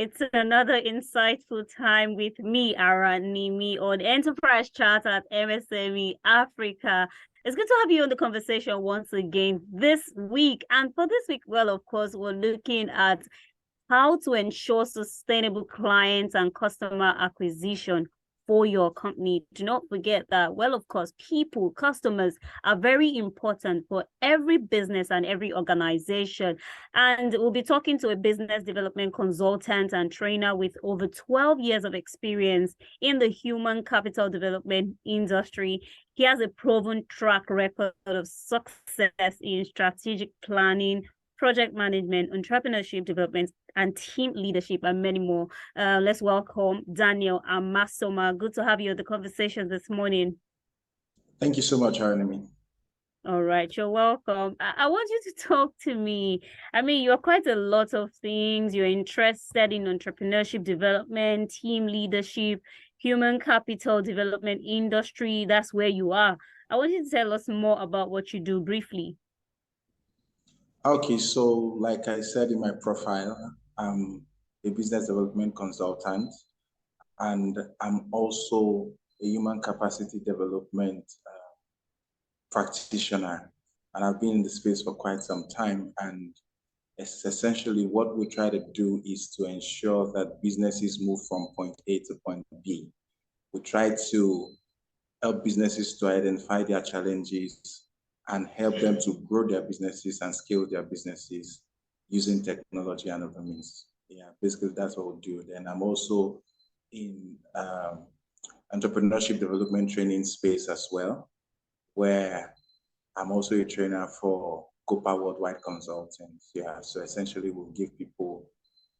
It's another insightful time with me, Aranimi, on Enterprise Chat at MSME Africa. It's good to have you on the conversation once again this week. And for this week, well, of course, we're looking at how to ensure sustainable clients and customer acquisition for your company. Do not forget that, well, of course, people, customers are very important for every business and every organization. And we'll be talking to a business development consultant and trainer with over 12 years of experience in the human capital development industry. He has a proven track record of success in strategic planning, project management, entrepreneurship development, and team leadership, and many more. Let's welcome Daniel Amassoma. Good to have you on the conversation this morning. Thank you so much, Aranimi. All right, you're welcome. I want you to talk to me. I mean, you're quite a lot of things. You're interested in entrepreneurship development, team leadership, human capital development industry. That's where you are. I want you to tell us more about what you do briefly. Okay, so like I said in my profile, I'm a business development consultant, and I'm also a human capacity development practitioner. And I've been in the space for quite some time. And essentially what we try to do is to ensure that businesses move from point A to point B. We try to help businesses to identify their challenges and help them to grow their businesses and scale their businesses using technology and other means. Yeah, basically that's what we do. Then I'm also in entrepreneurship development training space as well, where I'm also a trainer for Copa Worldwide Consultants. Yeah, so essentially we'll give people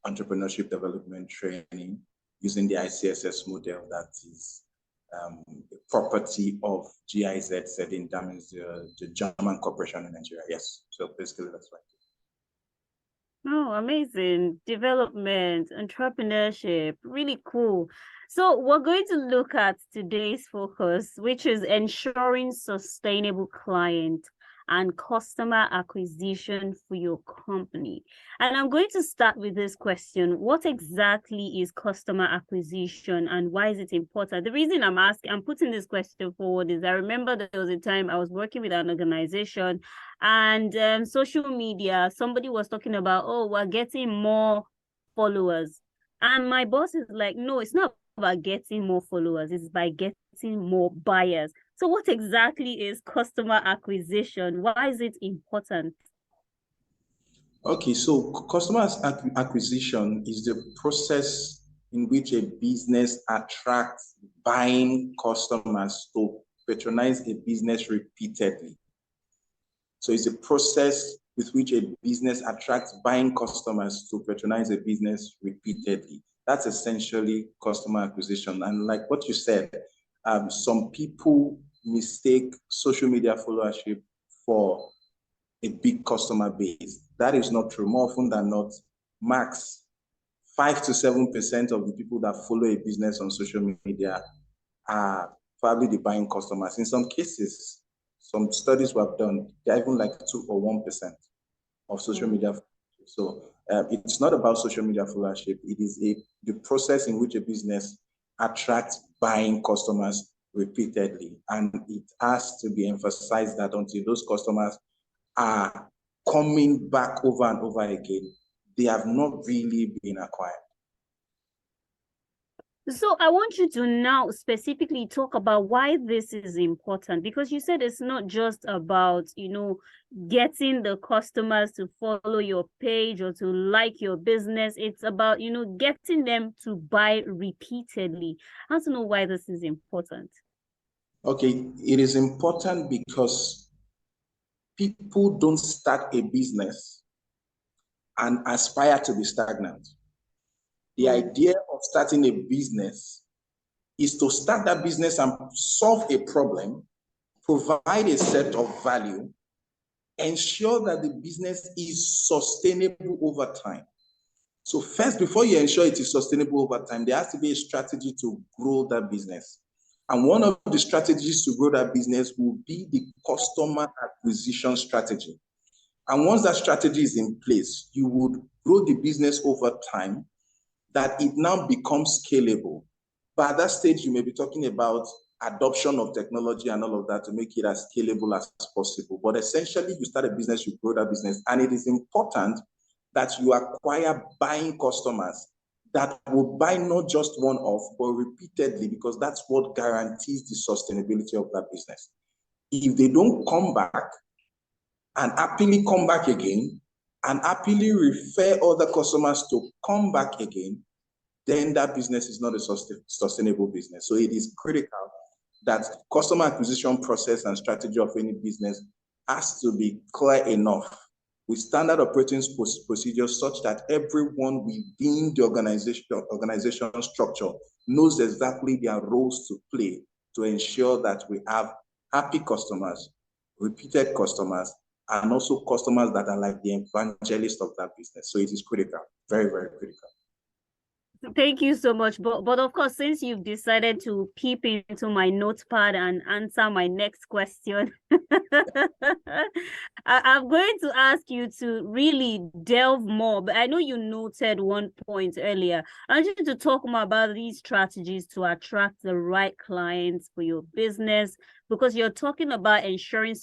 entrepreneurship development training using the ICSS model that is a property of GIZ, that means the German corporation in Nigeria. Yes, so basically that's right. Oh, amazing. Development, entrepreneurship, really cool. So we're going to look at today's focus, which is ensuring sustainable client and customer acquisition for your company. And I'm going to start with this question. What exactly is customer acquisition and why is it important? The reason I'm putting this question forward is I remember there was a time I was working with an organization and social media, somebody was talking about, oh, we're getting more followers. And my boss is like, no, it's not about getting more followers, it's by getting more buyers. So what exactly is customer acquisition? Why is it important? Okay, so customer acquisition is the process in which a business attracts buying customers to patronize a business repeatedly. So it's a process with which a business attracts buying customers to patronize a business repeatedly. That's essentially customer acquisition. And like what you said, some people mistake social media followership for a big customer base. That is not true. More often than not, max 5 to 7% of the people that follow a business on social media are probably the buying customers. In some cases, some studies we have done, they're even like 2 or 1% of social media. So it's not about social media followership. It is the process in which a business attracts buying customers repeatedly. And it has to be emphasized that until those customers are coming back over and over again, they have not really been acquired. So I want you to now specifically talk about why this is important, because you said it's not just about, getting the customers to follow your page or to like your business. It's about, getting them to buy repeatedly. I want to know why this is important. Okay, it is important because people don't start a business and aspire to be stagnant. The idea of starting a business is to start that business and solve a problem, provide a set of value, ensure that the business is sustainable over time. So first, before you ensure it is sustainable over time, there has to be a strategy to grow that business. And one of the strategies to grow that business will be the customer acquisition strategy. And once that strategy is in place, you would grow the business over time that it now becomes scalable. But at that stage, you may be talking about adoption of technology and all of that to make it as scalable as possible. But essentially, you start a business, you grow that business, and it is important that you acquire buying customers that will buy not just one off, but repeatedly, because that's what guarantees the sustainability of that business. If they don't come back and happily come back again and happily refer other customers to come back again, then that business is not a sustainable business. So it is critical that customer acquisition process and strategy of any business has to be clear enough with standard operating procedures such that everyone within the organization structure knows exactly their roles to play to ensure that we have happy customers, repeated customers, and also customers that are like the evangelist of that business. So it is critical, very, very critical. Thank you so much. But of course, since you've decided to peep into my notepad and answer my next question, I'm going to ask you to really delve more. But I know you noted one point earlier. I want you to talk more about these strategies to attract the right clients for your business, because you're talking about ensuring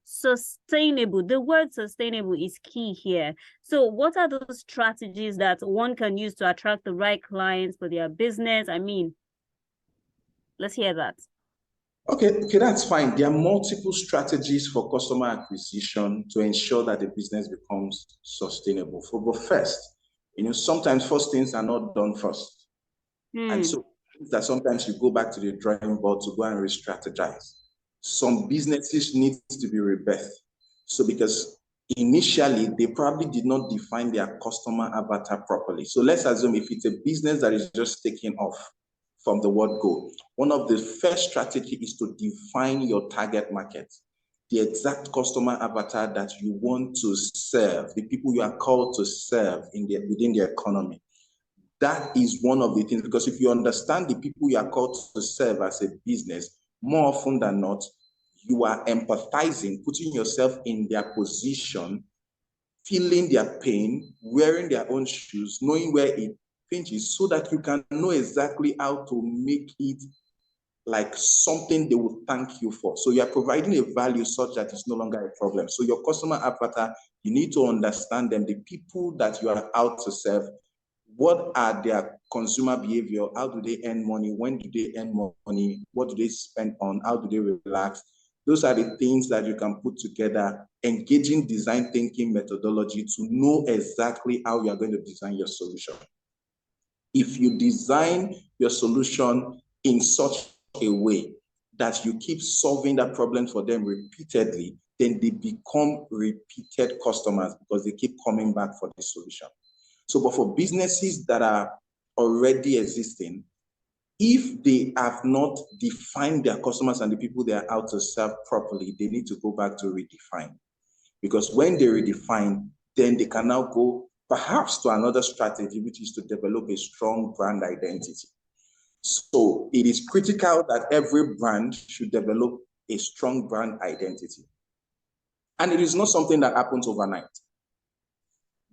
sustainable. The word sustainable is key here. So what are those strategies that one can use to attract the right clients for their business? I mean, let's hear that. Okay, that's fine. There are multiple strategies for customer acquisition to ensure that the business becomes sustainable. But first, sometimes first things are not done first. And so that sometimes you go back to the drawing board to go and re-strategize. Some businesses need to be rebirthed. So because initially they probably did not define their customer avatar properly. So let's assume if it's a business that is just taking off from the word go, one of the first strategy is to define your target market, the exact customer avatar that you want to serve, the people you are called to serve within the economy. That is one of the things, because if you understand the people you are called to serve as a business, more often than not, you are empathizing, putting yourself in their position, feeling their pain, wearing their own shoes, knowing where it pinches, so that you can know exactly how to make it like something they will thank you for. So you are providing a value such that it's no longer a problem. So your customer avatar, you need to understand them, the people that you are out to serve. What are their consumer behavior? How do they earn money? When do they earn more money? What do they spend on? How do they relax? Those are the things that you can put together, engaging design thinking methodology to know exactly how you are going to design your solution. If you design your solution in such a way that you keep solving that problem for them repeatedly, then they become repeated customers because they keep coming back for the solution. So, but for businesses that are already existing, if they have not defined their customers and the people they are out to serve properly, they need to go back to redefine. Because when they redefine, then they can now go perhaps to another strategy, which is to develop a strong brand identity. So it is critical that every brand should develop a strong brand identity. And it is not something that happens overnight.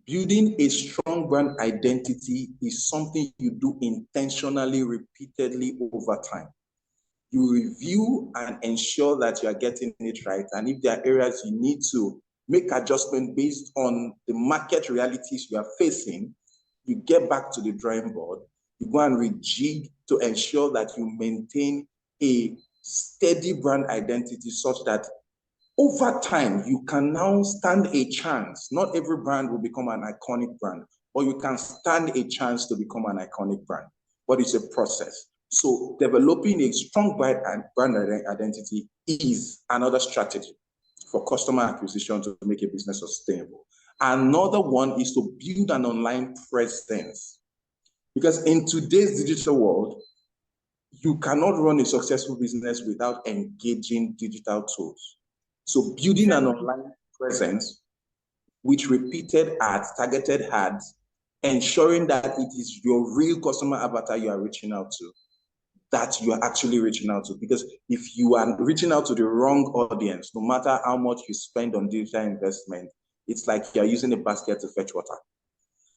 Building a strong brand identity is something you do intentionally, repeatedly over time. You review and ensure that you are getting it right. And if there are areas you need to make adjustment based on the market realities you are facing, you get back to the drawing board, you go and rejig to ensure that you maintain a steady brand identity such that over time, you can now stand a chance. Not every brand will become an iconic brand, but you can stand a chance to become an iconic brand. But it's a process. So developing a strong brand identity is another strategy for customer acquisition to make a business sustainable. Another one is to build an online presence. Because in today's digital world, you cannot run a successful business without engaging digital tools. So building an online presence with repeated ads, targeted ads, ensuring that it is your real customer avatar you are reaching out to, that you are actually reaching out to. Because if you are reaching out to the wrong audience, no matter how much you spend on digital investment, it's like you're using a basket to fetch water.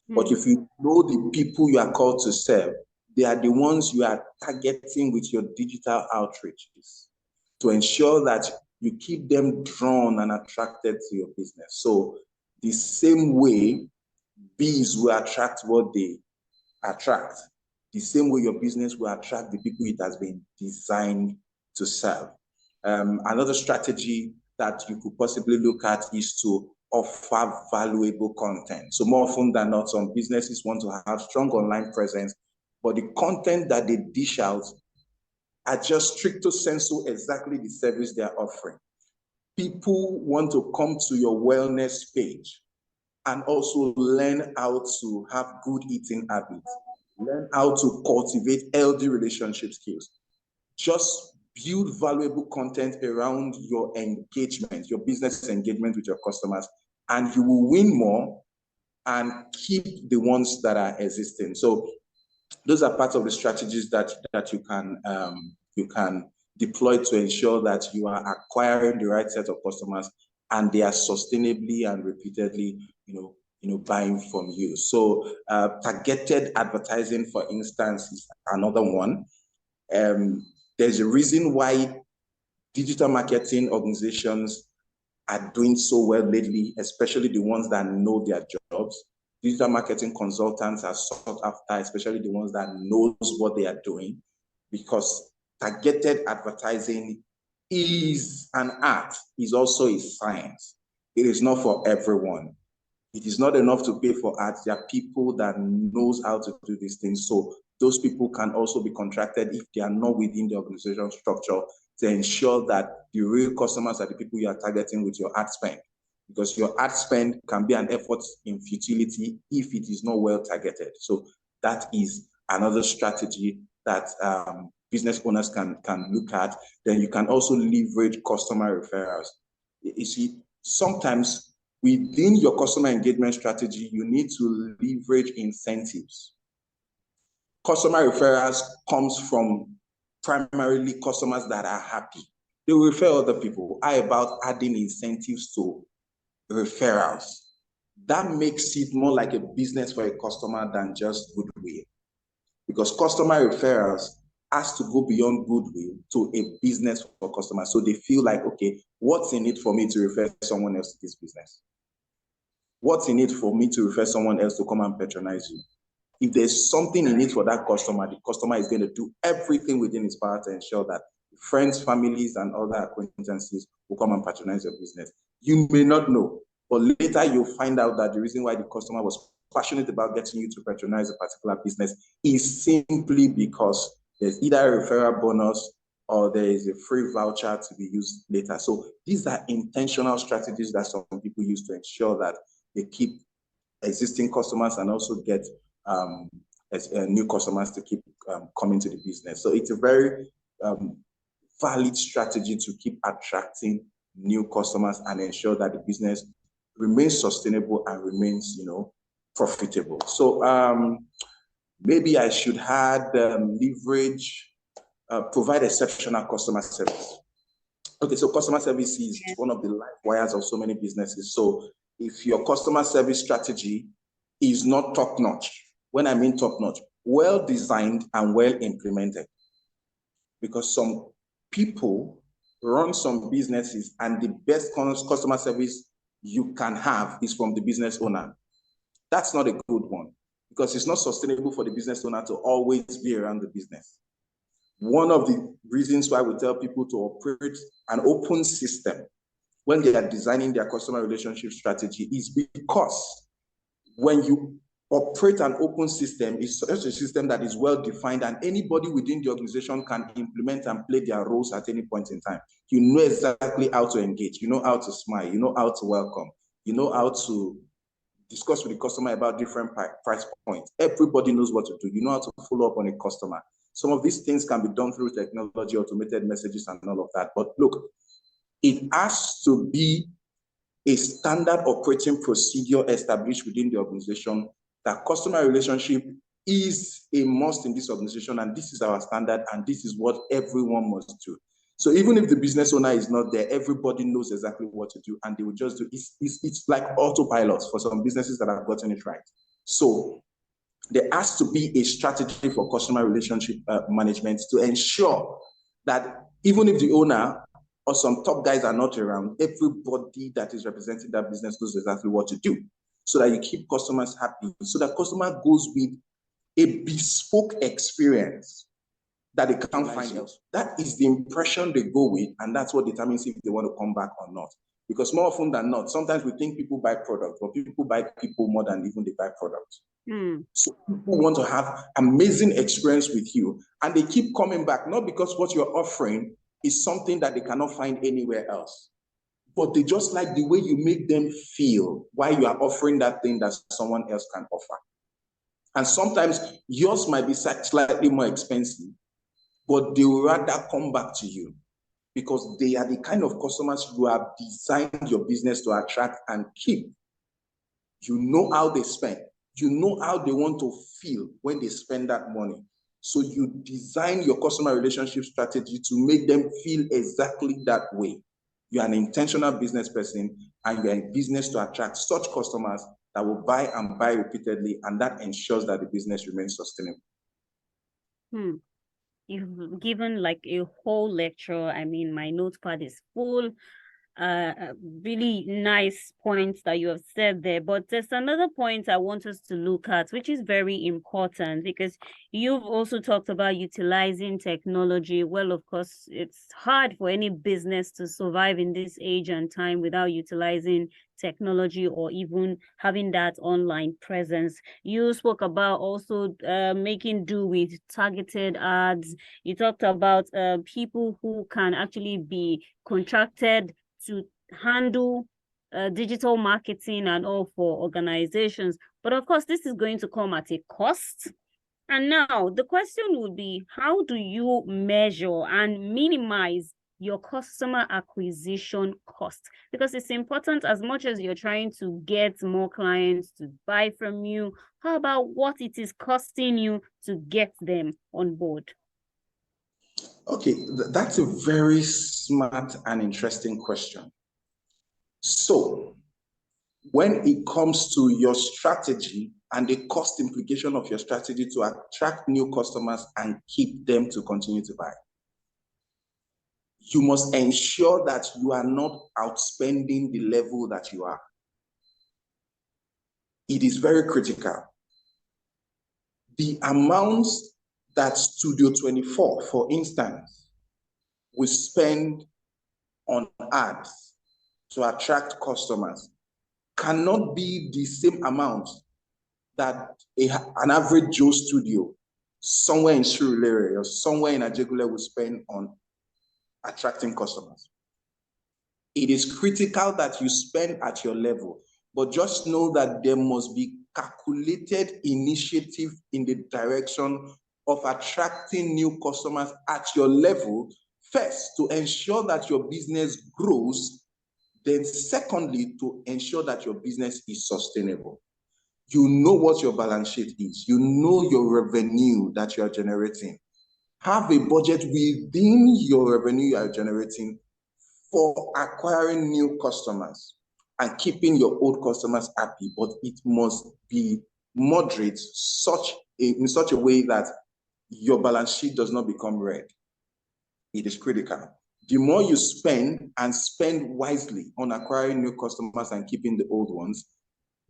But if you know the people you are called to serve, they are the ones you are targeting with your digital outreaches to ensure that you keep them drawn and attracted to your business. So the same way bees will attract what they attract, the same way your business will attract the people it has been designed to serve. Another strategy that you could possibly look at is to offer valuable content. So more often than not, some businesses want to have strong online presence, but the content that they dish out are just stricto sensu exactly the service they are offering. People want to come to your wellness page and also learn how to have good eating habits, learn how to cultivate healthy relationship skills. Just build valuable content around your engagement, your business engagement with your customers, and you will win more and keep the ones that are existing. So those are part of the strategies that you can deploy to ensure that you are acquiring the right set of customers and they are sustainably and repeatedly, buying from you. So targeted advertising, for instance, is another one. There's a reason why digital marketing organizations are doing so well lately, especially the ones that know their jobs. Digital marketing consultants are sought after, especially the ones that knows what they are doing, because targeted advertising is an art, is also a science. It is not for everyone. It is not enough to pay for ads. There are people that knows how to do these things. So those people can also be contracted if they are not within the organization structure to ensure that the real customers are the people you are targeting with your ad spend. Because your ad spend can be an effort in futility if it is not well targeted. So that is another strategy that business owners can look at. Then you can also leverage customer referrals. You see, sometimes within your customer engagement strategy, you need to leverage incentives. Customer referrals comes from primarily customers that are happy. They will refer other people. How about adding incentives to referrals? That makes it more like a business for a customer than just goodwill. Because customer referrals has to go beyond goodwill to a business for customers. So they feel like, okay, what's in it for me to refer someone else to this business? What's in it for me to refer someone else to come and patronize you? If there's something in it for that customer, the customer is going to do everything within his power to ensure that friends, families, and other acquaintances will come and patronize your business. You may not know, but later you'll find out that the reason why the customer was passionate about getting you to patronize a particular business is simply because there's either a referral bonus or there is a free voucher to be used later. So these are intentional strategies that some people use to ensure that they keep existing customers and also get new customers to keep coming to the business. So it's a very valid strategy to keep attracting new customers and ensure that the business remains sustainable and remains, profitable. So maybe I should add leverage, provide exceptional customer service. Okay, so customer service is one of the life wires of so many businesses. So if your customer service strategy is not top-notch, when I mean top-notch, well-designed and well-implemented, because some people run some businesses and the best customer service you can have is from the business owner. That's not a good one because it's not sustainable for the business owner to always be around the business. One of the reasons why we tell people to operate an open system when they are designing their customer relationship strategy is because when you operate an open system, it's such a system that is well defined and anybody within the organization can implement and play their roles at any point in time. You know exactly how to engage, you know how to smile, you know how to welcome, you know how to discuss with the customer about different price points. Everybody knows what to do. You know how to follow up on a customer. Some of these things can be done through technology, automated messages, and all of that. But look, it has to be a standard operating procedure established within the organization that customer relationship is a must in this organization, and this is our standard, and this is what everyone must do. So even if the business owner is not there, everybody knows exactly what to do, and they will just do. It's like autopilot for some businesses that have gotten it right. So there has to be a strategy for customer relationship management to ensure that even if the owner or some top guys are not around, everybody that is representing that business knows exactly what to do, so that you keep customers happy, so that customer goes with a bespoke experience that they can't find else. That is the impression they go with, and that's what determines if they want to come back or not. Because more often than not, sometimes we think people buy products, but people buy people more than even they buy products. So people want to have amazing experience with you, and they keep coming back, not because what you're offering is something that they cannot find anywhere else, but they just like the way you make them feel while you are offering that thing that someone else can offer. And sometimes yours might be slightly more expensive, but they will rather come back to you because they are the kind of customers you have designed your business to attract and keep. You know how they spend. You know how they want to feel when they spend that money. So you design your customer relationship strategy to make them feel exactly that way. You're an intentional business person, and you're in business to attract such customers that will buy and buy repeatedly, and that ensures that the business remains sustainable. You've given like a whole lecture. I mean, my notepad is full. Really nice points that you have said there, but there's another point I want us to look at, which is very important, because you've also talked about utilizing technology. Well, of course, it's hard for any business to survive in this age and time without utilizing technology or even having that online presence. You spoke about also making do with targeted ads. You talked about people who can actually be contracted to handle digital marketing and all for organizations. But of course, this is going to come at a cost. And now the question would be, how do you measure and minimize your customer acquisition cost? Because it's important, as much as you're trying to get more clients to buy from you, how about what it is costing you to get them on board? Okay, that's a very smart and interesting question. So, when it comes to your strategy and the cost implication of your strategy to attract new customers and keep them to continue to buy, you must ensure that you are not outspending the level that you are. It is very critical. The amounts that Studio 24, for instance, will spend on ads to attract customers cannot be the same amount that an average Joe studio somewhere in Surulere or somewhere in Ajegule will spend on attracting customers. It is critical that you spend at your level, but just know that there must be calculated initiative in the direction of attracting new customers at your level, first, to ensure that your business grows, then secondly, to ensure that your business is sustainable. You know what your balance sheet is. You know your revenue that you are generating. Have a budget within your revenue you are generating for acquiring new customers and keeping your old customers happy, but it must be moderate in such a way that your balance sheet does not become red. It is critical. The more you spend, and spend wisely on acquiring new customers and keeping the old ones,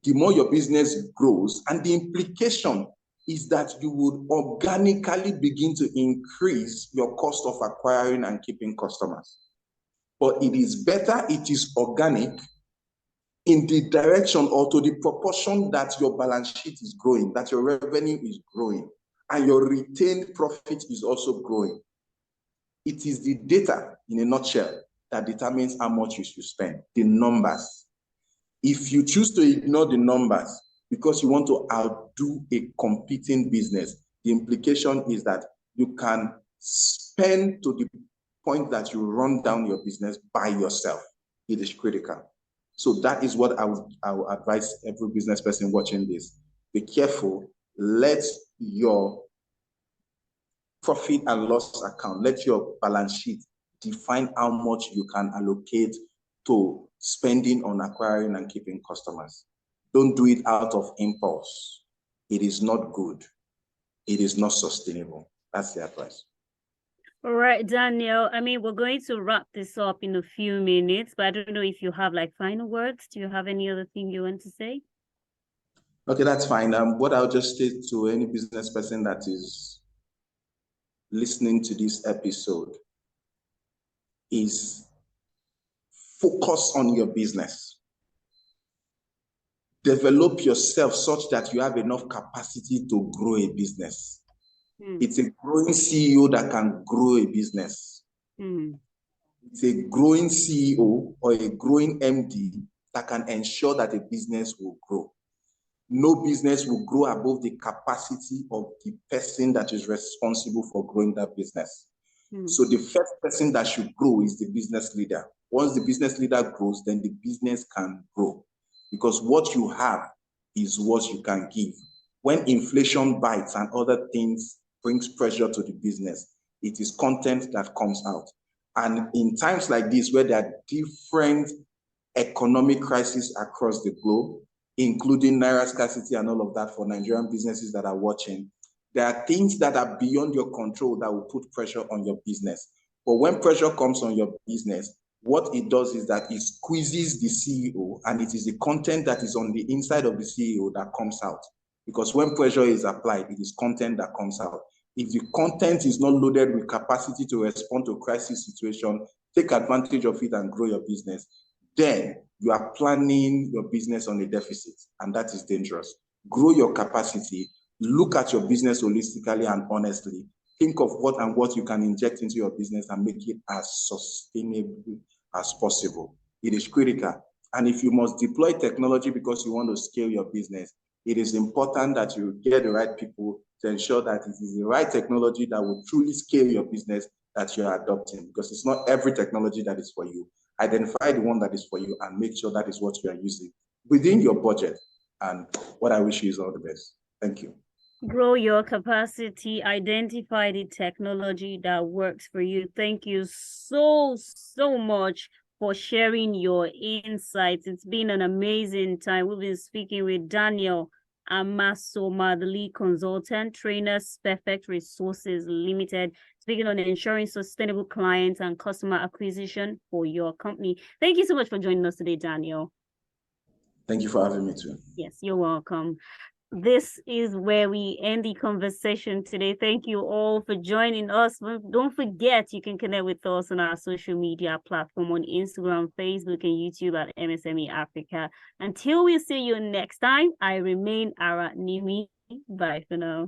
the more your business grows. And the implication is that you would organically begin to increase your cost of acquiring and keeping customers. But it is better it is organic in the direction or to the proportion that your balance sheet is growing, that your revenue is growing, and your retained profit is also growing. It is the data, in a nutshell, that determines how much you should spend, the numbers. If you choose to ignore the numbers because you want to outdo a competing business, the implication is that you can spend to the point that you run down your business by yourself. It is critical. So that is what I would advise every business person watching this. Be careful. Let your profit and loss account, let your balance sheet define how much you can allocate to spending on acquiring and keeping customers. Don't do it out of impulse. it is not good. It is not sustainable. That's the advice. All right, Daniel. I mean, we're going to wrap this up in a few minutes, but I don't know if you have like final words. Do you have any other thing you want to say? Okay, that's fine. What I'll just say to any business person that is listening to this episode is focus on your business. Develop yourself such that you have enough capacity to grow a business. It's a growing CEO that can grow a business. It's a growing CEO or a growing MD that can ensure that a business will grow. No business will grow above the capacity of the person that is responsible for growing that business. So the first person that should grow is the business leader. Once the business leader grows, then the business can grow. Because what you have is what you can give. When inflation bites and other things brings pressure to the business, it is content that comes out. And in times like this, where there are different economic crises across the globe, including Naira scarcity and all of that for Nigerian businesses that are watching, there are things that are beyond your control that will put pressure on your business. But when pressure comes on your business, what it does is that it squeezes the CEO, and it is the content that is on the inside of the CEO that comes out. Because when pressure is applied, it is content that comes out. If the content is not loaded with capacity to respond to crisis situation, take advantage of it and grow your business, then you are planning your business on a deficit, and that is dangerous. Grow your capacity, look at your business holistically and honestly, think of what you can inject into your business and make it as sustainable as possible. It is critical. And if you must deploy technology because you want to scale your business, it is important that you get the right people to ensure that it is the right technology that will truly scale your business that you are adopting, because it's not every technology that is for you. Identify the one that is for you and make sure that is what you are using within your budget. And what I wish you is all the best. Thank you. Grow your capacity, identify the technology that works for you. Thank you so much for sharing your insights. It's been an amazing time. We've been speaking with Daniel Amassoma, the lead consultant, trainer, Speffect Resources Limited, speaking on ensuring sustainable clients and customer acquisition for your company. Thank you so much for joining us today, Daniel. Thank you for having me too. Yes, you're welcome. This is where we end the conversation today. Thank you all for joining us. Don't forget, you can connect with us on our social media platform on Instagram, Facebook, and YouTube at MSME Africa. Until we see you next time, I remain Ara Nimi. Bye for now.